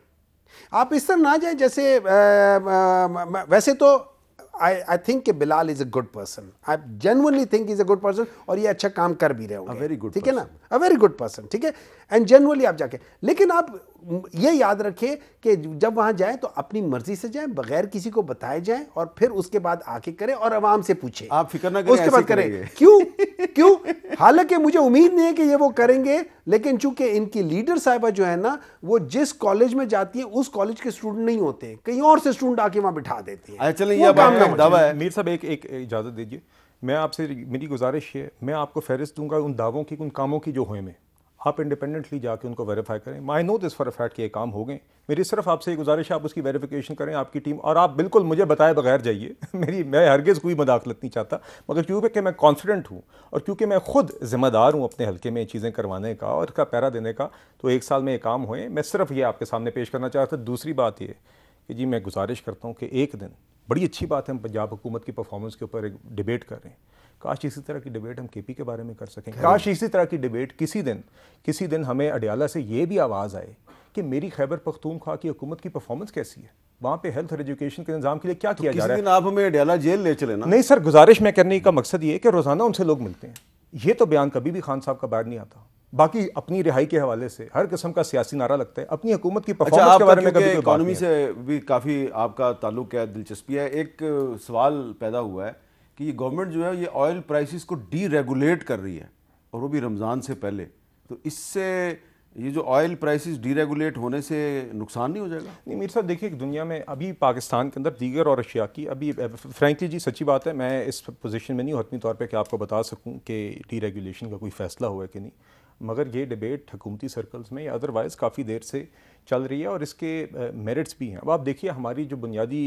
आप इस तरह ना जाएं जैसे वैसे तो आई थिंक कि Bilal is a good person, I genuinely think is a good person, और ये अच्छा काम कर भी रहे होंगे, वेरी गुड, ठीक है ना, अ वेरी गुड पर्सन, ठीक है, एंड जेन्युइनली आप जाके। लेकिन आप ये याद रखें कि जब वहां जाएं तो अपनी मर्जी से जाएं, बगैर किसी को बताए जाएं, और फिर उसके बाद आके करें और आवाम से पूछें। आप फिक्र ना करें, उसके बाद करें। क्यों? हालांकि मुझे उम्मीद नहीं है कि ये वो करेंगे, लेकिन चूंकि इनकी लीडर साहिबा जो है ना, वो जिस कॉलेज में जाती है उस कॉलेज के स्टूडेंट नहीं होते, कहीं और से स्टूडेंट आके वहां बिठा देती है। मीर साहब एक इजाजत दीजिए, मैं आपसे, मेरी गुजारिश है, मैं आपको फहरिस्त दूंगा उन दावों की, उन कामों की जो हुए में, आप इंडिपेंडेंटली जाके उनको वेरीफाई करें। I know this for a fact कि ये काम हो गए। मेरी सिर्फ आपसे एक गुजारिश है, आप उसकी वेरिफिकेशन करें, आपकी टीम, और आप बिल्कुल मुझे बताए बगैर जाइए। मैं हरगिज़ कोई मदाखलत नहीं चाहता, मगर क्योंकि मैं कॉन्फिडेंट हूँ और क्योंकि मैं खुद ज़िम्मेदार हूँ अपने हल्के में चीज़ें करवाने का और इसका पैरा देने का, तो 1 साल में ये काम हुए। मैं सिर्फ ये आपके सामने पेश करना चाहता था। दूसरी बात ये कि जी मैं गुजारिश करता हूँ कि एक दिन, बड़ी अच्छी बात है हम पंजाब हुकूमत की परफॉर्मेंस के ऊपर एक डिबेट कर रहे हैं, काश इसी तरह की डिबेट हम केपी के बारे में कर सकें। काश इसी तरह की डिबेट किसी दिन हमें अडियाला से ये भी आवाज़ आए कि मेरी खैबर पख्तूनख्वा की हुकूमत की परफॉर्मेंस कैसी है, वहाँ पे हेल्थ और एजुकेशन के निज़ाम के लिए क्या किया जा रहा है। आप हमें अडियाला जेल ले चले ना। नहीं सर, गुजारिश में करने का मकसद ये है कि रोज़ाना उनसे लोग मिलते हैं। ये तो बयान कभी भी खान साहब का बाहर नहीं आता। बाकी अपनी रिहाई के हवाले से हर किस्म का सियासी नारा लगता है, अपनी हुकूमत की परफॉर्मेंस के बारे में कभी इकॉनमी से भी काफ़ी आपका ताल्लुक है, दिलचस्पी है। एक सवाल पैदा हुआ है कि ये गवर्नमेंट जो है ये ऑयल प्राइसेस को डीरेगुलेट कर रही है, और वो भी रमज़ान से पहले, तो इससे ये जो ऑयल प्राइसेस डीरेगुलेट होने से नुकसान नहीं हो जाएगा? नहीं मीर साहब, देखिए दुनिया में अभी पाकिस्तान के अंदर दीगर और अशिया की, अभी फ्रैंकली जी सच्ची बात है, मैं इस पोजीशन में नहीं हूँ हतमी तौर पे कि आपको बता सकूँ कि डीरेगुलेशन का कोई फ़ैसला हुआ है कि नहीं, मगर ये डिबेट हुकूमती सर्कल्स में या अदरवाइज़ काफ़ी देर से चल रही है और इसके मेरिट्स भी हैं। अब आप देखिए हमारी जो बुनियादी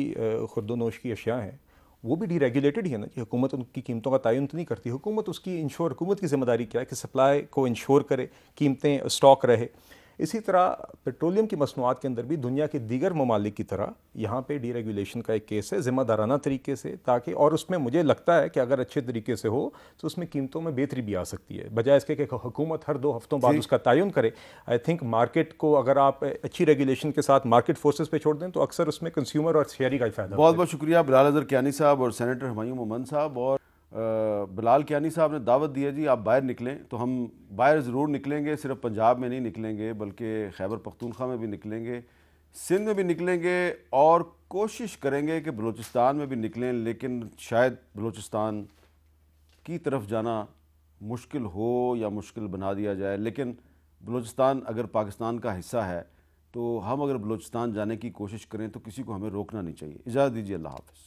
खुर्दोनोश की अशिया हैं वो भी डीरेगुलेटेड ही है ना कि हुकूमत उनकी कीमतों का तयन तो नहीं करती। हुकूमत उसकी हुकूमत की जिम्मेदारी क्या है कि सप्लाई को इंश्योर करे, कीमतें स्टॉक रहे। इसी तरह पेट्रोलियम की मसनूआत के अंदर भी दुनिया के दीगर ममालिक की तरह यहाँ पे डीरेगुलेशन का एक केस है ज़िम्मेदाराना तरीके से, ताकि, और उसमें मुझे लगता है कि अगर अच्छे तरीके से हो तो उसमें कीमतों में बेहतरी भी आ सकती है, बजाय इसके कि हुकूमत हर 2 हफ्तों बाद उसका तयन करे। आई थिंक मार्केट को अगर आप अच्छी रेगुलेशन के साथ मार्केट फोर्सेस पे छोड़ दें तो अक्सर उसमें कंज्यूमर और शहरी का ही फायदा। बहुत बहुत शुक्रिया बिलाल अज़हर कियानी साहब और सेनेटर हुमायूं मोहम्मद साहब। और बिलाल कियानी साहब ने दावत दी है जी आप बाहर निकलें, तो हम बाहर ज़रूर निकलेंगे, सिर्फ पंजाब में नहीं निकलेंगे बल्कि खैबर पख्तूनख्वा में भी निकलेंगे, सिंध में भी निकलेंगे और कोशिश करेंगे कि बलूचिस्तान में भी निकलें, लेकिन शायद बलूचिस्तान की तरफ जाना मुश्किल हो या मुश्किल बना दिया जाए। लेकिन बलूचिस्तान अगर पाकिस्तान का हिस्सा है तो हम अगर बलूचिस्तान जाने की कोशिश करें तो किसी को हमें रोकना नहीं चाहिए। इजाज़त दीजिए, अल्लाह हाफ़िज़।